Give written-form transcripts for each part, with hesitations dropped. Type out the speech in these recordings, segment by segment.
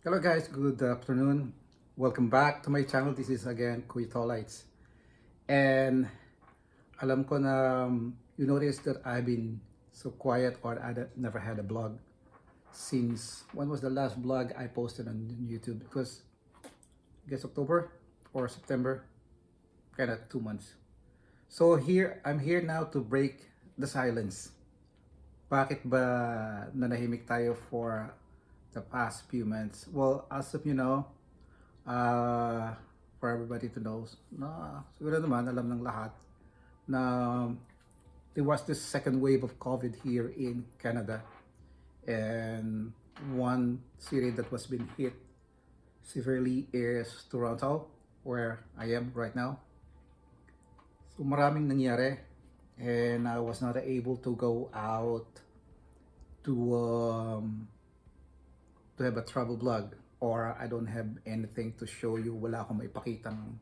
Hello guys, good afternoon. Welcome back to my channel. This is again Kuya Tolites. And alam ko na you noticed that I've been so quiet or never had a blog since when was the last blog I posted on YouTube? Because I guess October or September, kind of 2 months. So I'm here now to break the silence. Bakit ba nanahimik tayo for the past few months? Well, as of you know, uh, for everybody to know, na siguro naman alam ng lahat na there was this second wave of COVID here in Canada, and one city that was been hit severely is Toronto, where I am right now. So maraming nangyari, and I was not able to go out to um, to have a travel vlog, or I don't have anything to show you. Wala akong maipakitang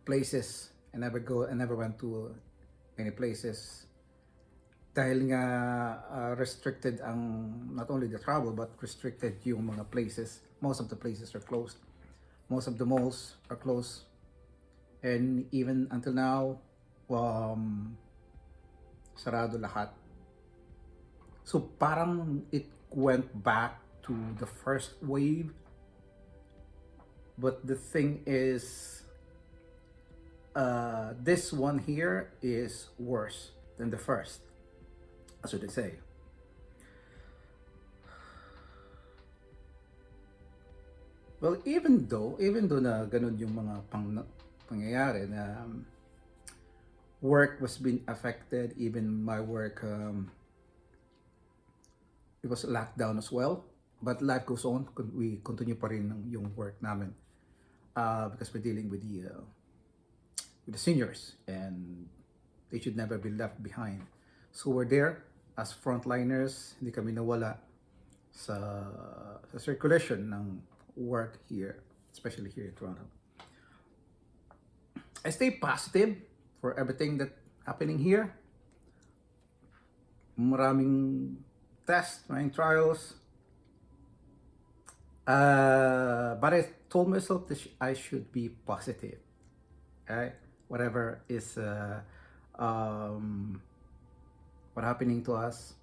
places. I never went to any places dahil nga restricted ang not only the travel but restricted yung mga places. Most of the places are closed. Most of the malls are closed. And even until now, sarado lahat. So parang it went back to the first wave. But the thing is, this one here is worse than the first. That's what they say. Well, even though na ganun yung mga pangyayari na work was being affected, even my work, it was locked down as well. But life goes on. We continue pa rin yung work namin because we're dealing with the seniors, and they should never be left behind. So we're there as frontliners. Hindi kami nawala sa circulation ng work here, especially here in Toronto. I stay positive for everything that happening here. Maraming tests, maraming trials. But I told myself that I should be positive. Okay? Whatever is what happening to us,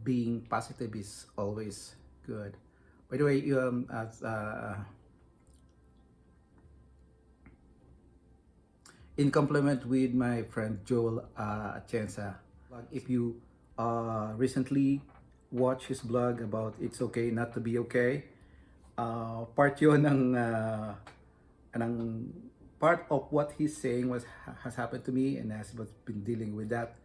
being positive is always good. By the way, as in compliment with my friend Joel Atienza, if you recently watched his blog about it's okay not to be okay, part yun ng part of what he's saying has happened to me, and has been dealing with that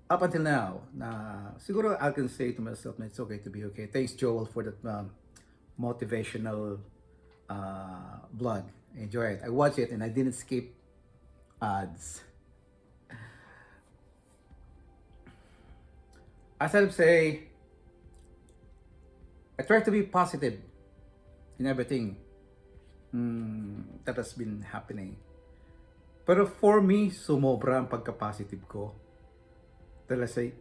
up until now. Na siguro I can say to myself na it's okay to be okay. Thanks Joel for that motivational blog. Enjoy it. I watched it and I didn't skip ads. As I say, I try to be positive in everything that has been happening. Pero for me, sumobra ang pagka-positive ko. Dahil say,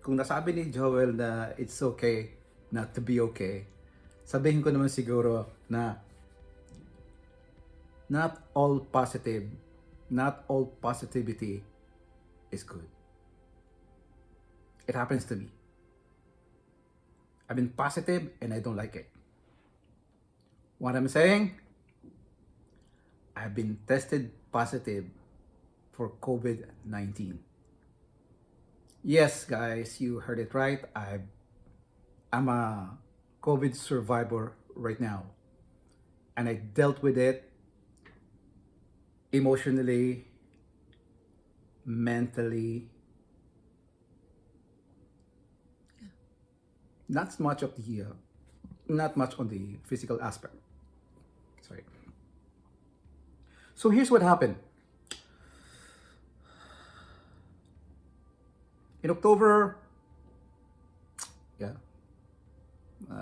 kung nasabi ni Joel na it's okay not to be okay, sabihin ko naman siguro na not all positivity is good. It happens to me. I've been positive and I don't like it. What I'm saying, I've been tested positive for COVID-19. Yes, guys, you heard it right. I'm a COVID survivor right now. And I dealt with it emotionally, mentally. Not much on the physical aspect. Sorry. So here's what happened. In October,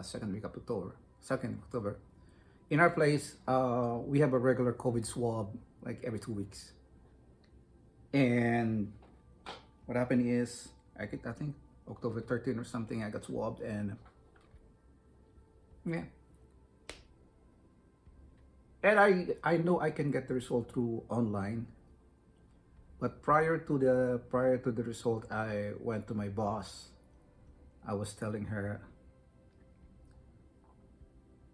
second week of October, 2nd October, in our place, we have a regular COVID swab like every 2 weeks. And what happened is, I think October 13 or something, I got swabbed, and Yeah. And I know I can get the result through online, but prior to the result, I went to my boss. I was telling her,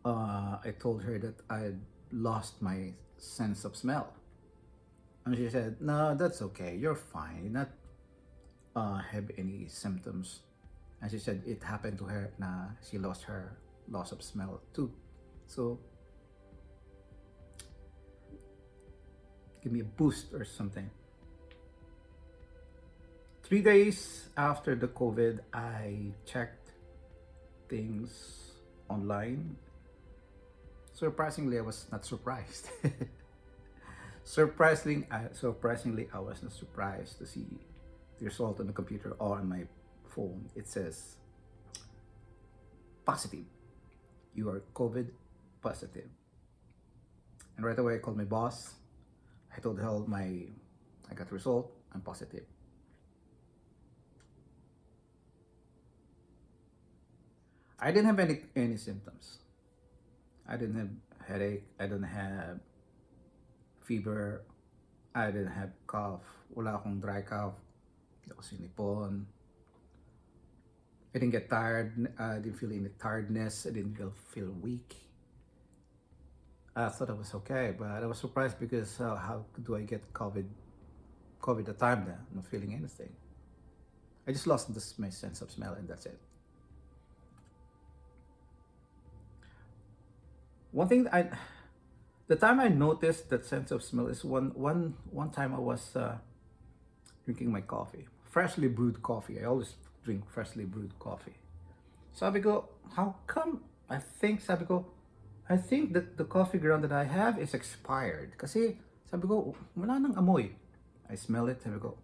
I told her that I had lost my sense of smell, and she said, "No, that's okay. You're fine. You're not have any symptoms." And she said it happened to her. Na she lost her loss of smell too. So give me a boost or something. 3 days after the COVID, I checked things online. Surprisingly, I was not surprised. Surprisingly, I was not surprised to see the result on the computer or on my phone. It says positive. You are COVID positive. And right away, I called my boss. I told her I got the result. I'm positive. I didn't have any symptoms. I didn't have headache. I didn't have fever. I didn't have cough. Wala akong dry cough. Hindi ako sinipon. I didn't get tired. I didn't feel any tiredness. I didn't feel weak. I thought I was okay, but I was surprised because how do I get COVID? COVID the time then, not feeling anything. I just lost my sense of smell, and that's it. One thing the time I noticed that sense of smell is one time I was drinking my coffee, freshly brewed coffee. I always drink freshly brewed coffee. Sabi ko, how come? Sabi ko, I think that the coffee ground that I have is expired. Kasi sabi ko, wala nang amoy. I smell it, sabi ko,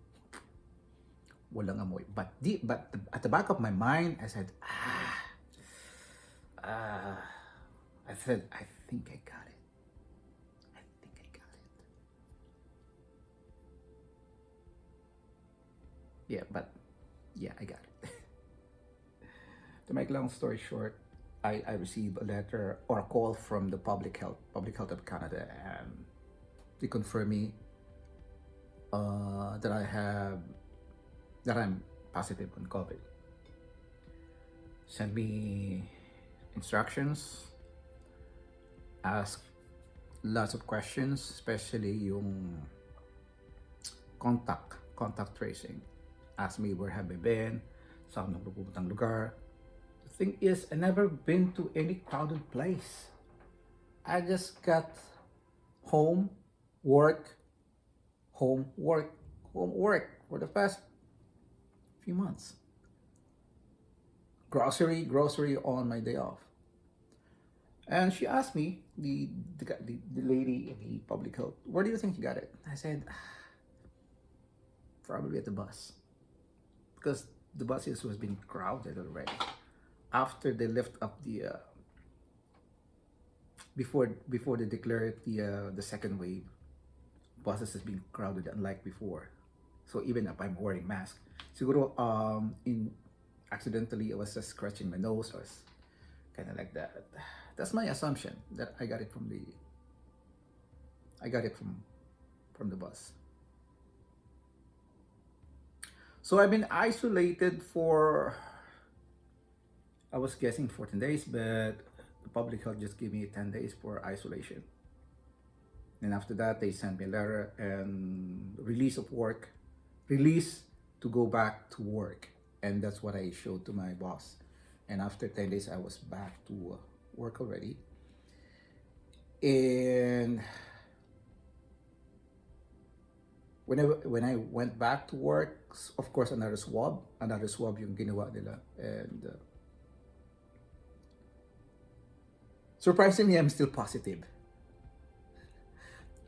walang amoy. But at the back of my mind, I said, I said, I think I got it. I think I got it. Yeah, but yeah, I got it. To make long story short, I received a letter or a call from the Public Health of Canada, and they confirm me that I'm positive on COVID. Send me instructions, ask lots of questions, especially yung contact tracing. Ask me where have I been, saan ako pupuntang lugar. The thing is, I never been to any crowded place. I just got home, work, home, work, home, work for the past few months. Grocery on my day off. And she asked me, the lady in the public health, where do you think you got it? I said, probably at the bus. Because the buses was being crowded already. After they lift up the, before they declared the second wave, buses has been crowded unlike before. So even if I'm wearing mask, siguro accidentally I was just scratching my nose, or kind of like that. That's my assumption that I got it from the bus. So I've been isolated for, I was guessing 14 days, but the public health just gave me 10 days for isolation. And after that, they sent me a letter and release to go back to work. And that's what I showed to my boss. And after 10 days, I was back to work already. And when I went back to work, of course, another swab yung ginawa nila. And surprisingly, I'm still positive.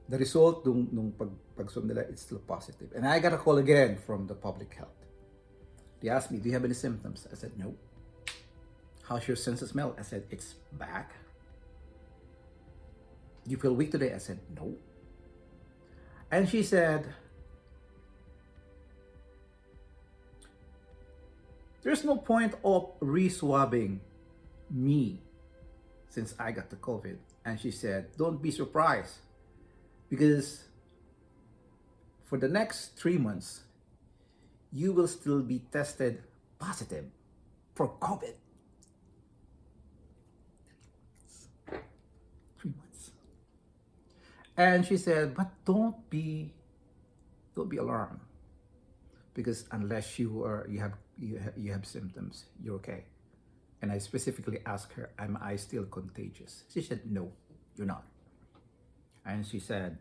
The result nung pag-swab nila, it's still positive. And I got a call again from the public health. They asked me, do you have any symptoms? I said, no. How's your sense of smell? I said, it's back. Do you feel weak today? I said, no. And she said, there's no point of re-swabbing me since I got the COVID. And she said, don't be surprised because for the next 3 months, you will still be tested positive for COVID. 3 months. And she said, but don't be alarmed because unless you have symptoms, you're okay. And I specifically asked her, am I still contagious? She said, no, you're not. And she said,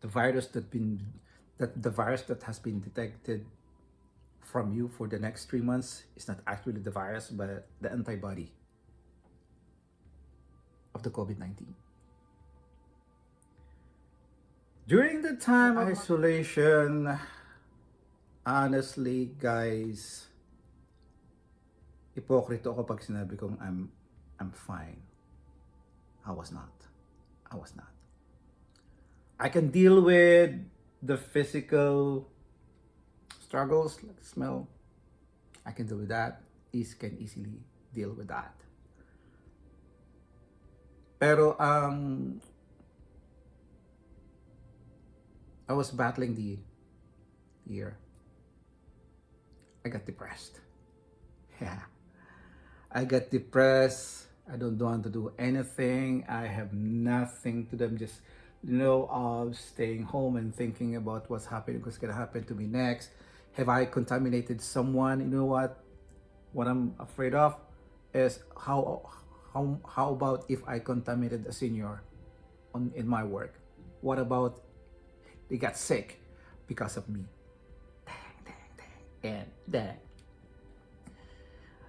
the virus that has been detected from you for the next 3 months is not actually the virus, but the antibody of the COVID-19. During the time of isolation, honestly, guys, hipokrito ako pag sinabi kong I'm fine. I was not. I can deal with the physical struggles, like smell. I can deal with that. Can easily deal with that. Pero I was battling the year. I got depressed. Yeah. I got depressed. I don't want to do anything. I have nothing to do. I'm just, staying home and thinking about what's gonna happen to me next. Have I contaminated someone? You know what? What I'm afraid of is how about if I contaminated a senior in my work? What about they got sick because of me? Dang.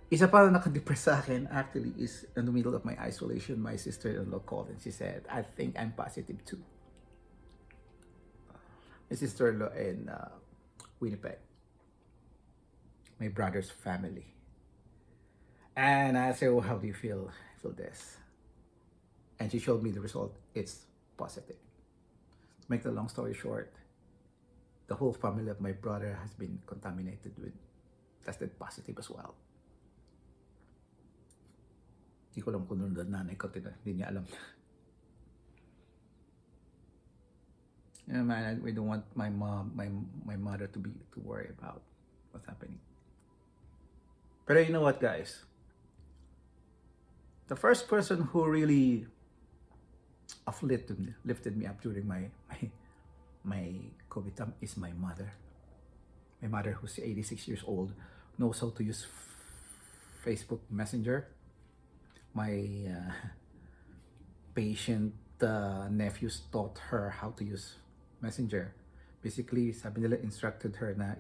Isa pa na nakadepress sa akin actually is in the middle of my isolation, my sister-in-law called and she said, I think I'm positive too. My sister-in-law in Winnipeg, my brother's family. And I said, well, how do you feel this? And she showed me the result. It's positive. To make the long story short, the whole family of my brother has been contaminated tested positive as well. Hindi ko alam kung nung nanay ko, hindi niya alam. Man, we don't want my mother to worry about what's happening. But you know what, guys? The first person who really lifted me up during my COVID time is my mother. My mother, who's 86 years old, knows how to use Facebook Messenger. My patient nephews taught her how to use Messenger. Basically, sabi nila instructed her na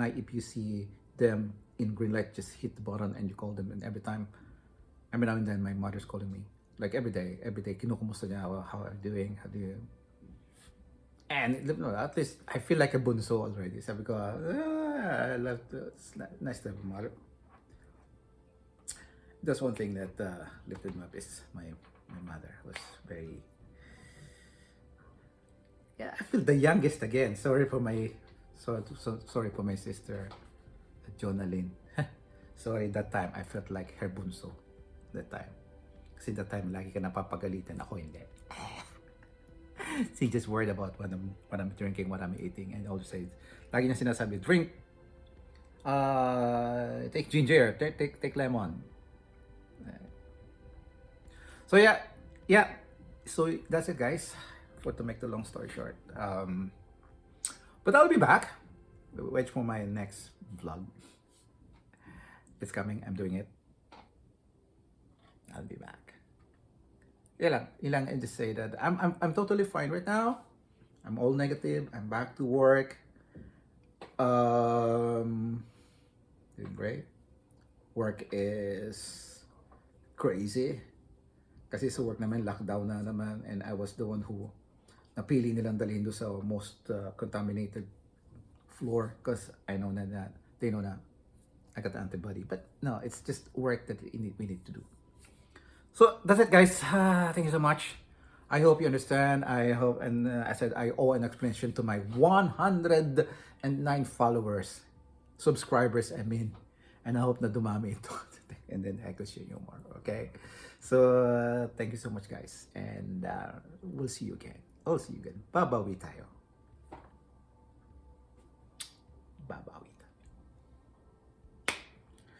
if you see them in green light, just hit the button and you call them. And every now and then, my mother's calling me. Like every day, kinukumusta niya, how are you doing? How do you? And at least I feel like a bunso already. Sabi ko, I love it's nice to have a mother. That's one thing that lifted me up is my mother was very. Yeah, I feel the youngest again. Sorry for my sister, Jonalyn. Sorry, that time I felt like her bunso. That time. Kasi that time lagi ka napapagalitan, ako hindi. She just worried about what I'm drinking, what I'm eating, and also says, lagi niya sinasabi, drink, take ginger, take lemon. So yeah. So that's it, guys. To make the long story short, but I'll be back. Wait for my next vlog. It's coming. I'm doing it. I'll be back. Ilang and just say that I'm totally fine right now. I'm all negative. I'm back to work. Doing great. Work is crazy. Kasi sa work naman, lockdown na naman, and I was the one who napili nilang dalhin doon sa most contaminated floor because I know that they know na I got the antibody. But no, it's just work that we need to do. So that's it, guys. Thank you so much. I hope you understand. I hope, and I said I owe an explanation to my 109 subscribers, and I hope na dumami ito. and then heckles your humor. Okay, so thank you so much, guys, and we'll see you again. I'll see you again. Babawi tayo. Babawi tayo.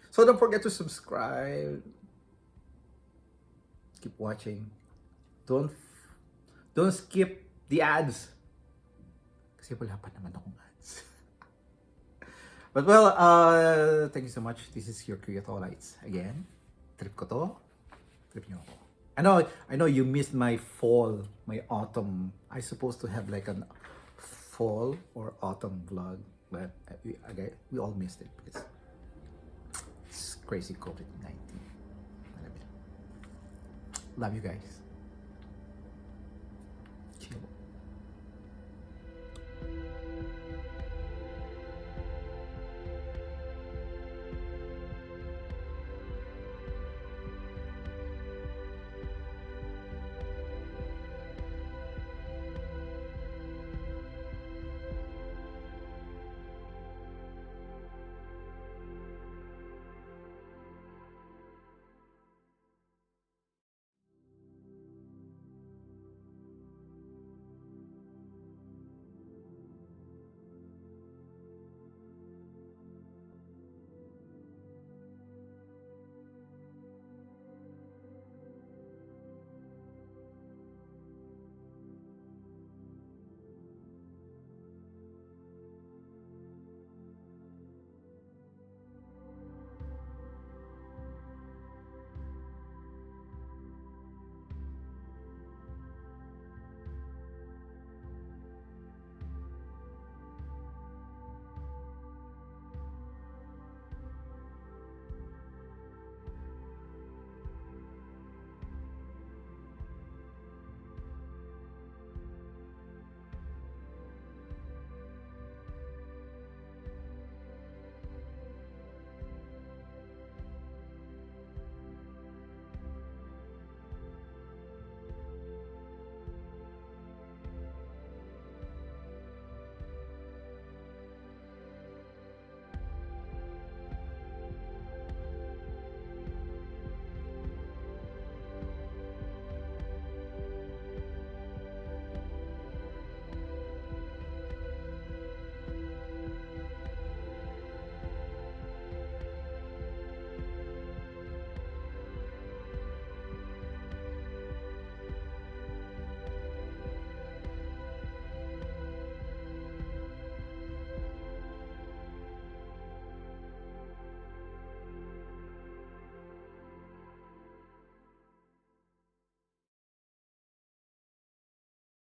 So don't forget to subscribe. Keep watching. Don't skip the ads. Kasi wala pa naman akong ads. But well, thank you so much. This is your Creatolites again. Trip ko to. Trip nyo ako. I know you missed my fall, my autumn. I supposed to have like an fall or autumn vlog, but we all missed it because it's crazy COVID-19. Love you guys. Chill.